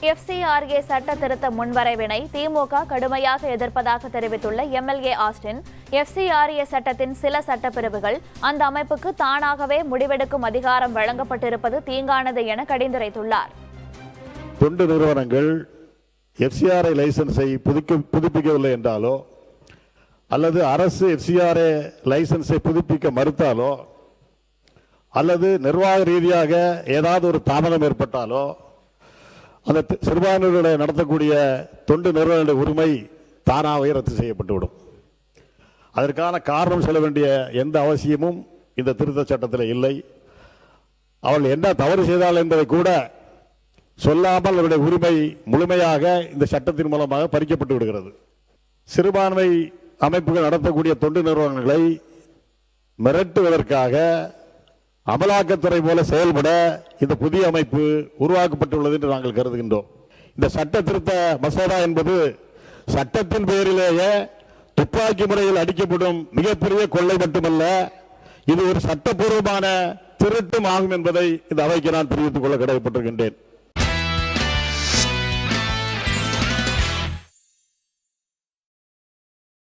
FCRA சட்ட திருத்த முன்வரைவினை திமுக கடுமையாக எதிர்ப்பதாக தெரிவித்துள்ள MLA ஆஸ்டின், FCRA சட்டத்தின் சில சட்டப்பிரிவுகள் அந்த அமைப்புக்கு தானாகவே முடிவெடுக்கும் அதிகாரம் வழங்கப்பட்டிருப்பது தீங்கானது என கடிந்துரைத்துள்ளார். தொண்டு நிறுவனங்கள் FCRA லைசன்ஸை புதுப்பிக்கவில்லை என்றாலோ அல்லது அரசு FCRA லைசன்ஸை புதுப்பிக்க மறுத்தாலோ அல்லது நிர்வாக ரீதியாக ஏதாவது ஒரு தாமதம் ஏற்பட்டாலோ அந்த சிறுபான்மையினரை நடத்தக்கூடிய தொண்டு நிறுவனங்களுடைய உரிமை தானாகவே ரத்து செய்யப்பட்டுவிடும். அதற்கான காரணம் சொல்ல வேண்டிய எந்த அவசியமும் இந்த திருத்த சட்டத்தில் இல்லை. அவர்கள் என்ன தவறு செய்தால் என்பதை கூட சொல்லாமல் அவருடைய உரிமை முழுமையாக இந்த சட்டத்தின் மூலமாக பறிக்கப்பட்டு விடுகிறது. சிறுபான்மை அமைப்புகள் நடத்தக்கூடிய தொண்டு நிறுவனங்களை மிரட்டுவதற்காக அமலாக்கத்துறை போல செயல்பட இந்த புதிய அமைப்பு உருவாக்கப்பட்டுள்ளது என்று நாங்கள் கருதுகின்றோம். இந்த சட்ட திருத்த மசோதா என்பது சட்டத்தின் பெயரிலேயே துப்பாக்கி முறையில் அடிக்கப்படும் மிகப்பெரிய கொள்ளை மட்டுமல்ல, இது ஒரு சட்டப்பூர்வமான திருட்டும் ஆகும் என்பதை இந்த அவைக்கு நான் தெரிவித்துக் கொள்ள கடமைப்பட்டிருக்கின்றேன்.